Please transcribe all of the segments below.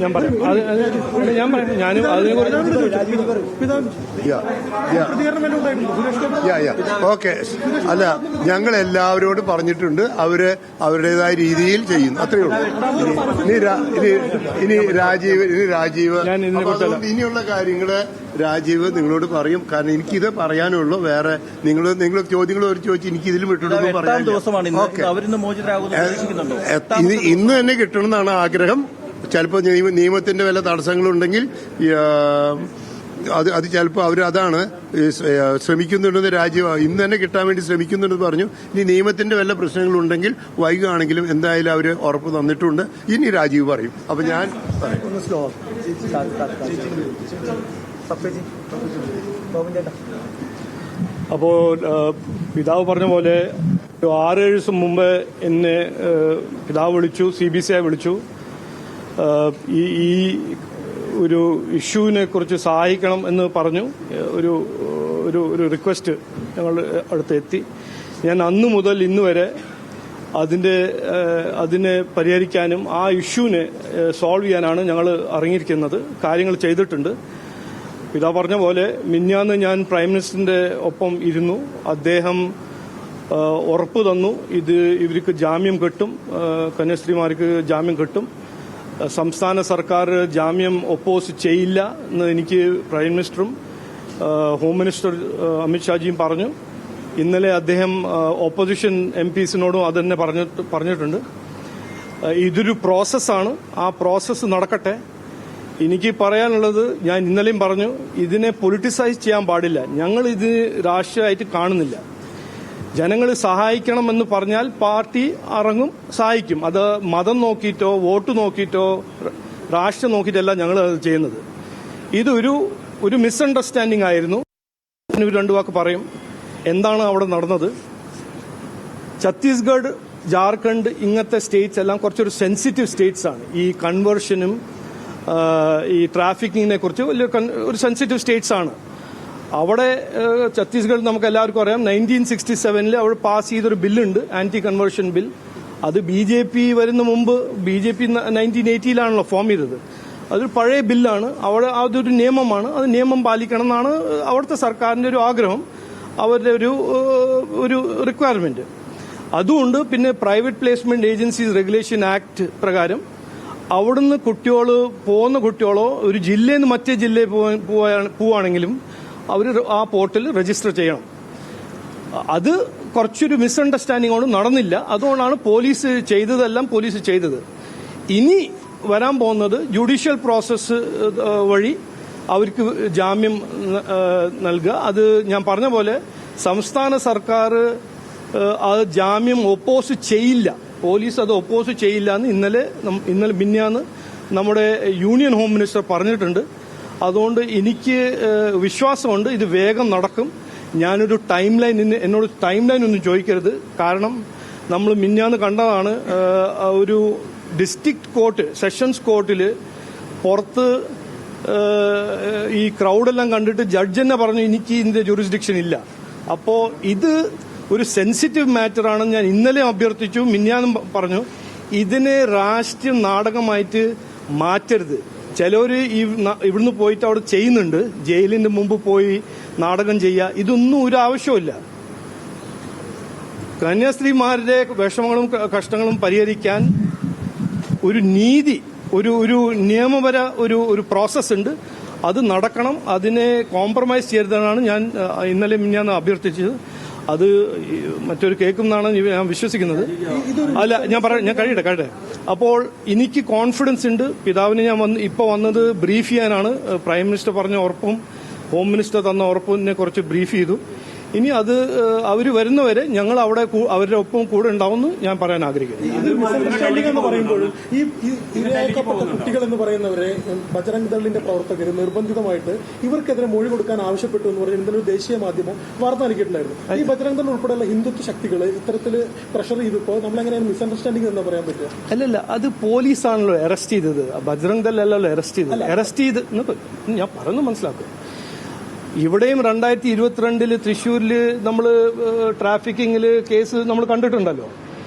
ഞാൻ പറയാം ഞാനും ഓക്കെ. അല്ല, ഞങ്ങൾ എല്ലാവരോടും പറഞ്ഞിട്ടുണ്ട്, അവരുടേതായ രീതിയിൽ ചെയ്യുന്നു, അത്രയേ ഉള്ളൂ. ഇനി രാജീവ് ഇനിയുള്ള കാര്യങ്ങള് രാജീവ് നിങ്ങളോട് പറയും. കാരണം എനിക്കിത് പറയാനുള്ളൂ, വേറെ നിങ്ങൾ ചോദ്യങ്ങൾ ചോദിച്ചു എനിക്ക് ഇതിലും വിട്ടുകൊടുക്കും പറയാൻ. ഇന്ന് തന്നെ കിട്ടണമെന്നാണ് ആഗ്രഹം. ചിലപ്പോൾ നിയമത്തിന്റെ വല്ല തടസ്സങ്ങളുണ്ടെങ്കിൽ അത് ചിലപ്പോൾ അവർ അതാണ് ശ്രമിക്കുന്നുണ്ടെന്ന് രാജീവ് ഇന്ന് തന്നെ കിട്ടാൻ വേണ്ടി ശ്രമിക്കുന്നുണ്ടെന്ന് പറഞ്ഞു. ഇനി നിയമത്തിന്റെ വല്ല പ്രശ്നങ്ങളുണ്ടെങ്കിൽ വൈകുകയാണെങ്കിലും എന്തായാലും അവർ ഉറപ്പ് തന്നിട്ടുണ്ട്. ഇനി രാജീവ് പറയും. അപ്പൊ ഞാൻ അപ്പോൾ പിതാവ് പറഞ്ഞ പോലെ 6-7 ദിവസം മുമ്പ് എന്നെ പിതാവ് വിളിച്ചു, CBCI വിളിച്ചു. ഈ ഒരു ഇഷ്യൂവിനെ കുറിച്ച് സഹായിക്കണം എന്ന് പറഞ്ഞു. ഒരു ഒരു റിക്വസ്റ്റ് ഞങ്ങളുടെ അടുത്ത് എത്തി. ഞാൻ അന്നു മുതൽ ഇന്ന് വരെ അതിനെ പരിഹരിക്കാനും ആ ഇഷ്യൂവിനെ സോൾവ് ചെയ്യാനാണ് ഞങ്ങൾ ഇറങ്ങിയിരിക്കുന്നത്. കാര്യങ്ങൾ ചെയ്തിട്ടുണ്ട്. പിതാവ് പറഞ്ഞ പോലെ മിഞ്ഞാന്ന് ഞാൻ പ്രൈം മിനിസ്റ്ററിന്റെ ഒപ്പം ഇരുന്നു. അദ്ദേഹം ഉറപ്പ് തന്നു, ഇവർക്ക് ജാമ്യം കിട്ടും, കന്യാസ്ത്രീമാർക്ക് ജാമ്യം കിട്ടും. സംസ്ഥാന സർക്കാർ ജാമ്യം ഒപ്പോസ് ചെയ്യില്ല എന്ന് എനിക്ക് പ്രൈം മിനിസ്റ്ററും ഹോം മിനിസ്റ്റർ അമിത്ഷാജിയും പറഞ്ഞു. ഇന്നലെ അദ്ദേഹം ഓപ്പോസിഷൻ MPസിനോടും അതന്നെ പറഞ്ഞിട്ടുണ്ട്. ഇതൊരു പ്രോസസ്സാണ്, ആ പ്രോസസ്സ് നടക്കട്ടെ. എനിക്ക് പറയാനുള്ളത്, ഞാൻ ഇന്നലെയും പറഞ്ഞു, ഇതിനെ പൊളിറ്റിസൈസ് ചെയ്യാൻ പാടില്ല. ഞങ്ങൾ ഇത് രാഷ്ട്രീയമായിട്ട് കാണുന്നില്ല. ജനങ്ങൾ സഹായിക്കണമെന്ന് പറഞ്ഞാൽ പാർട്ടി ഇറങ്ങും, സഹായിക്കും. അത് മതം നോക്കിയിട്ടോ വോട്ട് നോക്കിയിട്ടോ രാഷ്ട്രീയം നോക്കിയിട്ടല്ല ഞങ്ങൾ അത് ചെയ്യുന്നത്. ഇതൊരു മിസ്അണ്ടർസ്റ്റാൻഡിംഗ് ആയിരുന്നു. ഒരു 2 വാക്ക് പറയും എന്താണ് അവിടെ നടന്നത്. ഛത്തീസ്ഗഡ്, ജാർഖണ്ഡ് ഇങ്ങനത്തെ സ്റ്റേറ്റ്സ് എല്ലാം കുറച്ചൊരു സെൻസിറ്റീവ് സ്റ്റേറ്റ്സ് ആണ്. ഈ കൺവേർഷനും ഈ ട്രാഫിക്കിങ്ങിനെ കുറിച്ച് ഒരു സെൻസിറ്റീവ് സ്റ്റേറ്റ്സ് ആണ്. അവിടെ ഛത്തീസ്ഗഡ് നമുക്ക് എല്ലാവർക്കും അറിയാം, 1967 അവിടെ പാസ് ചെയ്തൊരു ബില്ലുണ്ട്, ആന്റി കൺവേർഷൻ ബിൽ. അത് BJP വരുന്ന മുമ്പ്, BJP 1980 ഫോം ചെയ്തത്. അതൊരു പഴയ ബില്ലാണ്. അവിടെ അതൊരു നിയമമാണ്, അത് നിയമം പാലിക്കണം എന്നാണ് അവിടുത്തെ സർക്കാരിന്റെ ഒരു ആഗ്രഹം, അവരുടെ ഒരു റിക്വയർമെന്റ്. അതുകൊണ്ട് പിന്നെ private placement agencies regulation act പ്രകാരം അവിടുന്ന് പോകുന്ന കുട്ടികളോ ഒരു ജില്ലയിൽ നിന്ന് മറ്റേ ജില്ലയിൽ പോവുകയാണെങ്കിലും അവർ ആ പോർട്ടൽ രജിസ്റ്റർ ചെയ്യണം. അത് കുറച്ചൊരു മിസ്അണ്ടർസ്റ്റാൻഡിംഗ് കൊണ്ട് നടന്നില്ല. അതുകൊണ്ടാണ് പോലീസ് ചെയ്തത്. ഇനി വരാൻ പോകുന്നത് ജുഡീഷ്യൽ പ്രോസസ്സ് വഴി അവർക്ക് ജാമ്യം നൽകുക. അത് ഞാൻ പറഞ്ഞ പോലെ സംസ്ഥാന സർക്കാർ അത് ജാമ്യം ഒപ്പോസ് ചെയ്യില്ല, പോലീസ് അത് ഒപ്പോസ് ചെയ്യില്ല എന്ന് ഇന്നലെ മിനിഞ്ഞാന്ന് നമ്മുടെ യൂണിയൻ ഹോം മിനിസ്റ്റർ പറഞ്ഞിട്ടുണ്ട്. അതുകൊണ്ട് എനിക്ക് വിശ്വാസമുണ്ട് ഇത് വേഗം നടക്കും. ഞാനൊരു എന്നോട് ടൈം ലൈൻ ഒന്നും ചോദിക്കരുത്. കാരണം നമ്മൾ മിഞ്ഞാന്ന് കണ്ടതാണ്, ഒരു ഡിസ്ട്രിക്ട് കോർട്ട്, സെഷൻസ് കോർട്ടിൽ പുറത്ത് ഈ ക്രൗഡെല്ലാം കണ്ടിട്ട് ജഡ്ജ് തന്നെ പറഞ്ഞു എനിക്ക് ഇതിന്റെ ജുറിസ്ഡിക്ഷൻ ഇല്ല. അപ്പോൾ ഇത് ഒരു സെൻസിറ്റീവ് മാറ്ററാണെന്ന് ഞാൻ ഇന്നലെ അഭ്യർത്ഥിച്ചു, മിഞ്ഞാന്നും പറഞ്ഞു. ഇതിനെ രാഷ്ട്രീയ നാടകമായിട്ട് മാറ്റരുത്. ചിലവർ ഇവിടുന്ന് പോയിട്ട് അവിടെ ചെയ്യുന്നുണ്ട്, ജയിലിന്റെ മുമ്പ് പോയി നാടകം ചെയ്യുക. ഇതൊന്നും ഒരു ആവശ്യമില്ല. കന്യാസ്ത്രീമാരുടെ വിഷമങ്ങളും കഷ്ടങ്ങളും പരിഹരിക്കാൻ ഒരു നീതി, ഒരു നിയമപര ഒരു പ്രോസസ് ഉണ്ട്. അത് നടക്കണം. അതിനെ കോംപ്രമൈസ് ചെയ്യരുതെന്നാണ് ഞാൻ ഇന്നലെ മിഞ്ഞാന്ന് അഭ്യർത്ഥിച്ചത്. അത് മറ്റൊരു കേൾക്കുമെന്നാണ് ഞാൻ വിശ്വസിക്കുന്നത്. അല്ല, ഞാൻ കഴിയട്ടെ. അപ്പോൾ എനിക്ക് കോൺഫിഡൻസ് ഉണ്ട്. പിതാവിനെ ഞാൻ ഇപ്പോൾ വന്നത് ബ്രീഫ് ചെയ്യാനാണ്. പ്രൈം മിനിസ്റ്റർ പറഞ്ഞ ഉറപ്പും ഹോം മിനിസ്റ്റർ തന്ന ഉറപ്പിനെ കുറിച്ച് ബ്രീഫ് ചെയ്തു. ഇനി അത് അവർ വരുന്നവരെ ഞങ്ങൾ അവിടെ അവരുടെ ഒപ്പം കൂടെ ഉണ്ടാവുമെന്ന് ഞാൻ പറയാൻ ആഗ്രഹിക്കുന്നു. എന്ന് പറയുമ്പോൾ ഈ ഇരയാക്കപ്പെട്ട കുട്ടികൾ എന്ന് പറയുന്നവരെ ബജറംഗ് ദളിന്റെ പ്രവർത്തകർ നിർബന്ധിതമായിട്ട് ഇവർക്കെതിരെ മൊഴി കൊടുക്കാൻ ആവശ്യപ്പെട്ടു എന്ന് പറഞ്ഞ് ഇന്നലെ ദേശീയ മാധ്യമം വാർത്ത നൽകിയിട്ടുണ്ടായിരുന്നു. ഈ ബജറംഗ് ദൾ ഉൾപ്പെടെയുള്ള ഹിന്ദുത്വ ശക്തികൾ ഇത്തരത്തിൽ പ്രഷർ ചെയ്തപ്പോൾ നമ്മളെങ്ങനെയാണ് മിസ്അണ്ടർസ്റ്റാൻഡിംഗ് എന്ന് പറയാൻ പറ്റുക? അല്ലല്ല, അത് പോലീസാണല്ലോ അറസ്റ്റ് ചെയ്തത്, ബജറംഗ് ദൾ അല്ലല്ലോ അറസ്റ്റ് ചെയ്ത് ഞാൻ പറയുന്നത് മനസ്സിലാക്കും. ഇവിടെയും 2022 തൃശ്ശൂരിൽ നമ്മൾ ട്രാഫിക്കിങ്ങിൽ കേസ് നമ്മൾ കണ്ടിട്ടുണ്ടല്ലോ.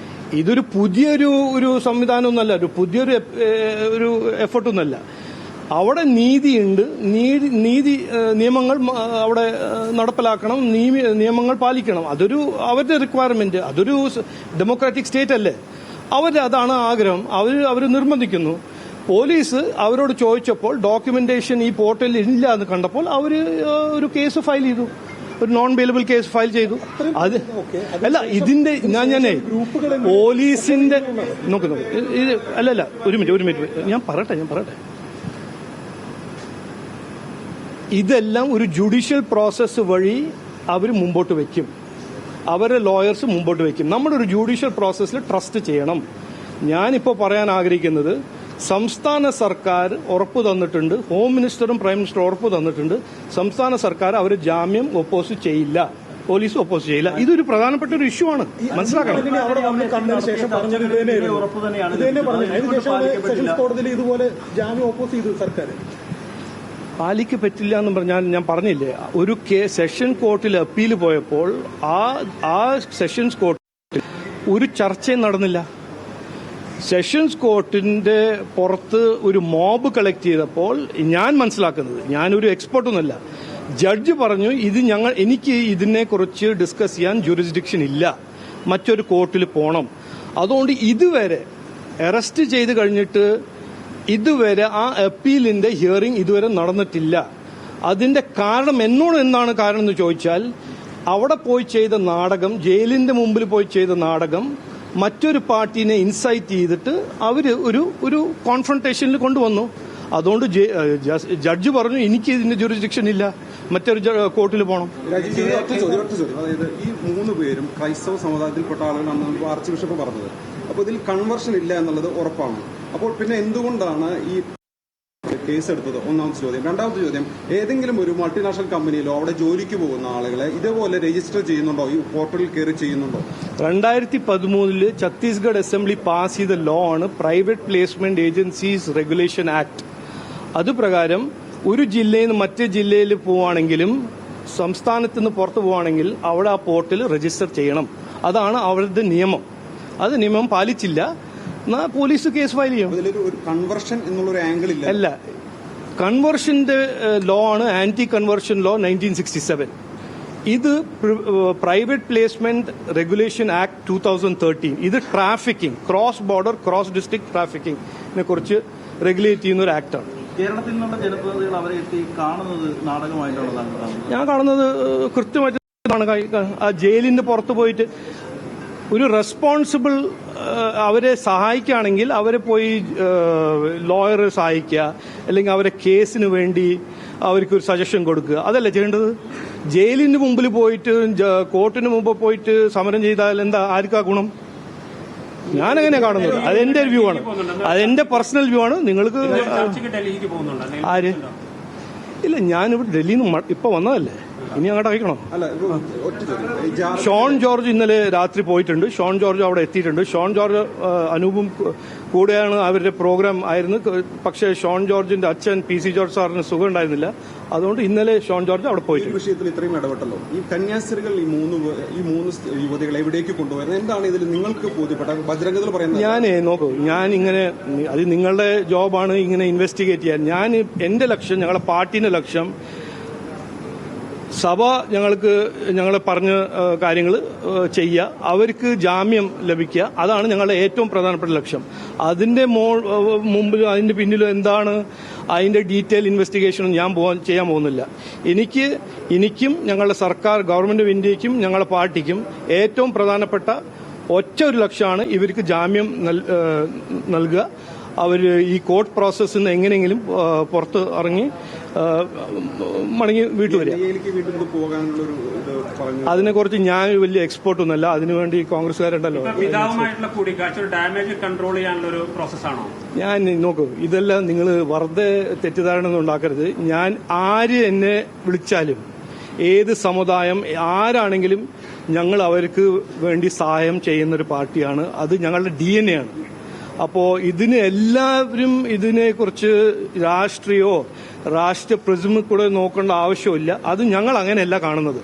ഇതൊരു പുതിയൊരു സംവിധാനമൊന്നുമല്ല, ഒരു പുതിയൊരു ഒരു എഫർട്ടൊന്നുമല്ല. അവിടെ നീതിയുണ്ട്, നീതി നിയമങ്ങൾ അവിടെ നടപ്പിലാക്കണം, നിയമങ്ങൾ പാലിക്കണം. അതൊരു അവരുടെ റിക്വയർമെന്റ്. അതൊരു ഡെമോക്രാറ്റിക് സ്റ്റേറ്റ് അല്ലേ, അതാണ് ആഗ്രഹം. അവർ നിർബന്ധിക്കുന്നു. പോലീസ് അവരോട് ചോദിച്ചപ്പോൾ ഡോക്യുമെന്റേഷൻ ഈ പോർട്ടലിൽ ഇല്ല എന്ന് കണ്ടപ്പോൾ അവർ ഒരു കേസ് ഫയൽ ചെയ്തു, ഒരു നോൺ ബെയിലബിൾ കേസ് ഫയൽ ചെയ്തു. അത് അല്ല, ഇതിന്റെ ഞാനേ പോലീസിന്റെ നോക്കുന്നു. അല്ലല്ല, ഒരു മിനിറ്റ് ഞാൻ പറയട്ടെ. ഇതെല്ലാം ഒരു ജുഡീഷ്യൽ പ്രോസസ്സ് വഴി അവർ മുമ്പോട്ട് വയ്ക്കും, അവരുടെ ലോയേഴ്സ് മുമ്പോട്ട് വയ്ക്കും. നമ്മുടെ ഒരു ജുഡീഷ്യൽ പ്രോസസ്സിൽ ട്രസ്റ്റ് ചെയ്യണം. ഞാനിപ്പോൾ പറയാൻ ആഗ്രഹിക്കുന്നത്, സംസ്ഥാന സർക്കാർ ഉറപ്പ് തന്നിട്ടുണ്ട്, ഹോം മിനിസ്റ്ററും പ്രൈം മിനിസ്റ്ററും ഉറപ്പ് തന്നിട്ടുണ്ട്, സംസ്ഥാന സർക്കാർ അവർ ജാമ്യം ഒപ്പോസ് ചെയ്യില്ല, പോലീസ് ഒപ്പോസ് ചെയ്യില്ല. ഇതൊരു പ്രധാനപ്പെട്ട ഒരു ഇഷ്യൂ ആണ്, മനസ്സിലാക്കണം. അവിടെ വന്ന് കണ്ടതിന് ശേഷം പറഞ്ഞത് കോടതിയിൽ ഇതുപോലെ ജാമ്യം ഒപ്പോസ് ചെയ്തു സർക്കാർ. പാലിക്ക് പറ്റില്ല എന്ന് പറഞ്ഞാൽ ഞാൻ പറഞ്ഞില്ലേ, ഒരു സെഷൻ കോർട്ടിൽ അപ്പീൽ പോയപ്പോൾ ആ സെഷൻസ് കോർട്ടിൽ ഒരു ചർച്ചയും നടന്നില്ല. സെഷൻസ് കോർട്ടിന്റെ പുറത്ത് ഒരു മോബ് കളക്ട് ചെയ്തപ്പോൾ ഞാൻ മനസ്സിലാക്കുന്നത്, ഞാനൊരു എക്സ്പെർട്ടൊന്നുമല്ല, ജഡ്ജ് പറഞ്ഞു എനിക്ക് ഇതിനെക്കുറിച്ച് ഡിസ്കസ് ചെയ്യാൻ ജുറിസ്ഡിക്ഷൻ ഇല്ല, മറ്റൊരു കോർട്ടിൽ പോകണം. അതുകൊണ്ട് ഇതുവരെ അറസ്റ്റ് ചെയ്ത് കഴിഞ്ഞിട്ട് ഇതുവരെ ആ അപ്പീലിന്റെ ഹിയറിംഗ് ഇതുവരെ നടന്നിട്ടില്ല. അതിന്റെ കാരണം എന്നോട് എന്താണ് കാരണം എന്ന് ചോദിച്ചാൽ, അവിടെ പോയി ചെയ്ത നാടകം, ജയിലിന്റെ മുമ്പിൽ പോയി ചെയ്ത നാടകം മറ്റൊരു പാർട്ടീനെ ഇൻസൈറ്റ് ചെയ്തിട്ട് അവര് ഒരു കോൺഫ്രണ്ടേഷനിൽ കൊണ്ടുവന്നു. അതുകൊണ്ട് ജഡ്ജ് പറഞ്ഞു എനിക്ക് ഇതിന്റെ ജുറിസ്ഡിക്ഷൻ ഇല്ല, മറ്റൊരു കോർട്ടിൽ പോകണം. അതായത് ഈ 3 പേരും ക്രൈസ്തവ സമുദായത്തിൽപ്പെട്ട ആളുകളാണ് ആർച്ച് ബിഷപ്പ് പറഞ്ഞത്. അപ്പോൾ ഇതിൽ കൺവേർഷൻ ഇല്ല എന്നുള്ളത് ഉറപ്പാണ്. അപ്പോൾ പിന്നെ എന്തുകൊണ്ടാണ് ഈ കേസ് എടുത്തത്? ഒന്നാമത്തെ ചോദ്യം. രണ്ടാമത്തെ ചോദ്യം, ഏതെങ്കിലും ഒരു മൾട്ടിനാഷണൽ കമ്പനിയിലോ അവിടെ ജോലിക്ക് പോകുന്ന ആളുകളെ ഇതേപോലെ രജിസ്റ്റർ ചെയ്യുന്നുണ്ടോ, ഈ പോർട്ടലിൽ കയറി ചെയ്യുന്നുണ്ടോ? 2013 ഛത്തീസ്ഗഡ് അസംബ്ലി പാസ് ചെയ്ത ലോ ആണ് private placement agencies regulation act. അതുപ്രകാരം ഒരു ജില്ലയിൽ നിന്ന് മറ്റേ ജില്ലയിൽ പോവുകയാണെങ്കിലും സംസ്ഥാനത്ത് നിന്ന് പുറത്തു പോവുകയാണെങ്കിൽ അവിടെ ആ പോർട്ടൽ രജിസ്റ്റർ ചെയ്യണം. അതാണ് അവരുടെ നിയമം. അത് നിയമം പാലിച്ചില്ല, പോലീസ് കേസ് ഫയൽ ചെയ്യും. ഒരു കൺവേർഷൻ എന്നുള്ളൊരു ആംഗിൾ ഇല്ല. അല്ല, കൺവേർഷന്റെ ലോ ആണ് ആന്റി കൺവേർഷൻ ലോ 1967. ഇത് പ്രൈവറ്റ് പ്ലേസ്മെന്റ് റെഗുലേഷൻ ആക്ട് 2013. ഇത് trafficking, cross border cross district ട്രാഫിക്കിംഗിനെ കുറിച്ച് റെഗുലേറ്റ് ചെയ്യുന്ന ഒരു ആക്ടാണ്. കേരളത്തിൽ നിന്നുള്ള ജനപ്രതിനിധികൾ അവരെ എത്തി കാണുന്നത് നാടകമായിട്ടുള്ളതാണ്. ഞാൻ കാണുന്നത് കൃത്യമായിട്ട് ആ ജയിലിന്റെ പുറത്ത് പോയിട്ട് ഒരു റെസ്പോൺസിബിൾ അവരെ സഹായിക്കുകയാണെങ്കിൽ അവരെ പോയി ലോയറെ സഹായിക്കുക, അല്ലെങ്കിൽ അവരെ കേസിന് വേണ്ടി അവർക്കൊരു സജഷൻ കൊടുക്കുക, അതല്ല ചെയ്യേണ്ടത്. ജയിലിന് മുമ്പിൽ പോയിട്ട് കോർട്ടിന് മുമ്പ് പോയിട്ട് സമരം ചെയ്താൽ എന്താ, ആർക്കാ ഗുണം? ഞാനങ്ങനെ കാണുന്നത്. അതെന്റെ വ്യൂ ആണ്, അതെന്റെ പേഴ്സണൽ വ്യൂ ആണ്. നിങ്ങൾക്ക് ആര്? ഇല്ല, ഞാനിവിടെ ഡൽഹിയിൽ നിന്ന് ഇപ്പൊ വന്നതല്ലേ, ഇനി അങ്ങോട്ട് അയക്കണോ? ഷോൺ ജോർജ് ഇന്നലെ രാത്രി പോയിട്ടുണ്ട്. ഷോൺ ജോർജ് അവിടെ എത്തിയിട്ടുണ്ട്. ഷോൺ ജോർജ് അനൂപും കൂടെയാണ് അവരുടെ പ്രോഗ്രാം ആയിരുന്നു. പക്ഷേ ഷോൺ ജോർജിന്റെ അച്ഛൻ PC ജോർജ് സാറിന് സുഖം ഉണ്ടായിരുന്നില്ല. അതുകൊണ്ട് ഇന്നലെ ഷോൺ ജോർജ് അവിടെ പോയിട്ടുണ്ട്. ഈ വിഷയത്തിൽ ഇത്രയും ഇടപെട്ടല്ലോ, ഈ കന്യാസ്ത്രീകൾ ഈ മൂന്ന് യുവതികളെ എവിടേക്ക് കൊണ്ടുപോയത്, എന്താണ് ഇതിൽ നിങ്ങൾക്ക് ബോധ്യപ്പെട്ട? ബജ്രംഗദൾ പറയുന്നത് നോക്കൂ, ഞാൻ ഇങ്ങനെ, അത് നിങ്ങളുടെ ജോബാണ് ഇങ്ങനെ ഇൻവെസ്റ്റിഗേറ്റ് ചെയ്യാൻ. എന്റെ ലക്ഷ്യം, ഞങ്ങളുടെ പാർട്ടിന്റെ ലക്ഷ്യം, സഭ ഞങ്ങളെ പറഞ്ഞ കാര്യങ്ങൾ ചെയ്യുക, അവർക്ക് ജാമ്യം ലഭിക്കുക, അതാണ് ഞങ്ങളുടെ ഏറ്റവും പ്രധാനപ്പെട്ട ലക്ഷ്യം. അതിന്റെ മുമ്പിലും അതിന്റെ പിന്നിലും എന്താണ് അതിന്റെ ഡീറ്റെയിൽ ഇൻവെസ്റ്റിഗേഷനും ഞാൻ ചെയ്യാൻ പോകുന്നില്ല. എനിക്കും ഞങ്ങളുടെ സർക്കാർ, ഗവൺമെന്റ് ഓഫ് ഇന്ത്യക്കും ഞങ്ങളുടെ പാർട്ടിക്കും ഏറ്റവും പ്രധാനപ്പെട്ട ഒറ്റ ഒരു ലക്ഷ്യമാണ് ഇവർക്ക് ജാമ്യം നൽകുക. അവർ ഈ കോർട്ട് പ്രോസസ്സിൽ നിന്ന് എങ്ങനെയെങ്കിലും പുറത്ത് ഇറങ്ങി മടങ്ങി വീട്ടിൽ വരിക. അതിനെക്കുറിച്ച് ഞാൻ വലിയ എക്സ്പേർട്ടൊന്നുമല്ല, അതിനുവേണ്ടി കോൺഗ്രസ്സുകാരുണ്ടല്ലോ. ഞാൻ നോക്കൂ, ഇതെല്ലാം നിങ്ങൾ വെറുതെ തെറ്റിദ്ധാരണ ഒന്നും ഉണ്ടാക്കരുത്. ഞാൻ ആര് എന്നെ വിളിച്ചാലും, ഏത് സമുദായം ആരാണെങ്കിലും ഞങ്ങൾ അവർക്ക് വേണ്ടി സഹായം ചെയ്യുന്നൊരു പാർട്ടിയാണ്. അത് ഞങ്ങളുടെ DNA ആണ്. അപ്പോൾ എല്ലാവരും ഇതിനെക്കുറിച്ച് രാഷ്ട്രീയ പ്രിസമിൽ കൂടെ നോക്കേണ്ട ആവശ്യമില്ല. അത് ഞങ്ങൾ അങ്ങനെയല്ല കാണുന്നത്.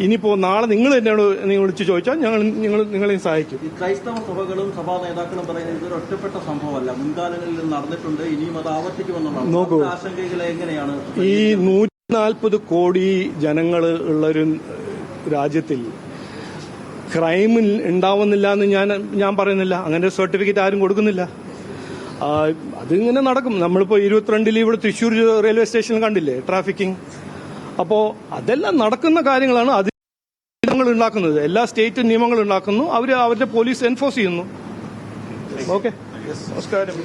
ഇനിയിപ്പോൾ നാളെ നിങ്ങൾ എന്നോട് നിങ്ങൾ വിളിച്ച് ചോദിച്ചാൽ നിങ്ങളെയും സഹായിക്കും. ഈ ക്രൈസ്തവ സഭകളും സഭാ നേതാക്കളും പറയുന്നത് ഇതൊരു ഒറ്റപ്പെട്ട സംഭവമല്ല, മുൻകാലങ്ങളിൽ നടന്നിട്ടുണ്ട്, ഇനിയും അത് ആവർത്തിക്കുമെന്നുള്ളതാണ്. നോക്കൂ, ആശങ്കകളെ എങ്ങനെയാണ് ഈ 140 കോടി ജനങ്ങൾ ഉള്ളൊരു രാജ്യത്തിൽ ക്രൈം ഉണ്ടാവുന്നില്ല എന്ന് ഞാൻ പറയുന്നില്ല. അങ്ങനെ സർട്ടിഫിക്കറ്റ് ആരും കൊടുക്കുന്നില്ല. അതിങ്ങനെ നടക്കും. നമ്മളിപ്പോൾ 22 ഇവിടെ തൃശ്ശൂർ റെയിൽവേ സ്റ്റേഷനിൽ കണ്ടില്ലേ ട്രാഫിക്കിംഗ്. അപ്പോൾ അതെല്ലാം നടക്കുന്ന കാര്യങ്ങളാണ്. അത് നിയമങ്ങൾ ഉണ്ടാക്കുന്നത്, എല്ലാ സ്റ്റേറ്റ് നിയമങ്ങൾ ഉണ്ടാക്കുന്നു, അവരുടെ പോലീസ് എൻഫോഴ്സ് ചെയ്യുന്നു. ഓക്കെ, നമസ്കാരം.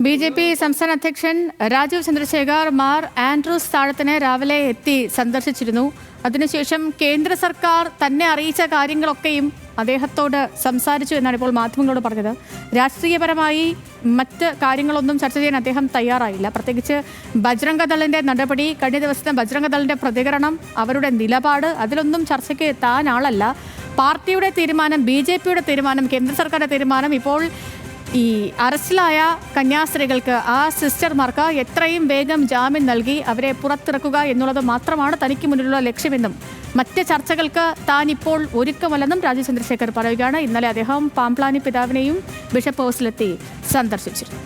BJP സംസ്ഥാന അധ്യക്ഷൻ രാജീവ് ചന്ദ്രശേഖർ മാർ ആൻഡ്രൂസ് താഴത്തിനെ രാവിലെ എത്തി സന്ദർശിച്ചിരുന്നു. അതിനുശേഷം കേന്ദ്ര സർക്കാർ തന്നെ അറിയിച്ച കാര്യങ്ങളൊക്കെയും അദ്ദേഹത്തോട് സംസാരിച്ചു എന്നാണ് ഇപ്പോൾ മാധ്യമങ്ങളോട് പറഞ്ഞത്. രാഷ്ട്രീയപരമായി മറ്റ് കാര്യങ്ങളൊന്നും ചർച്ച ചെയ്യാൻ അദ്ദേഹം തയ്യാറായില്ല. പ്രത്യേകിച്ച് ബജ്രംഗദളിന്റെ നടപടി, കഴിഞ്ഞ ദിവസത്തെ ബജ്രംഗദളിന്റെ പ്രതികരണം, അവരുടെ നിലപാട്, അതിലൊന്നും ചർച്ചയ്ക്ക് എത്താൻ ആളല്ല. പാർട്ടിയുടെ തീരുമാനം, BJPയുടെ തീരുമാനം, കേന്ദ്ര സർക്കാരിന്റെ തീരുമാനം, ഇപ്പോൾ ഈ അറസ്റ്റിലായ കന്യാസ്ത്രീകൾക്ക്, ആ സിസ്റ്റർമാർക്ക് എത്രയും വേഗം ജാമ്യം നൽകി അവരെ പുറത്തിറക്കുക എന്നുള്ളത് മാത്രമാണ് തനിക്ക് മുന്നിലുള്ള ലക്ഷ്യമെന്നും മറ്റ് ചർച്ചകൾക്ക് താൻ ഇപ്പോൾ ഒരുക്കമല്ലെന്നും രാജീവ് ചന്ദ്രശേഖർ പറയുകയാണ്. ഇന്നലെ അദ്ദേഹം പാംപ്ലാനി പിതാവിനെയും ബിഷപ്പ് ഹൗസിലെത്തി സന്ദർശിച്ചിരുന്നു.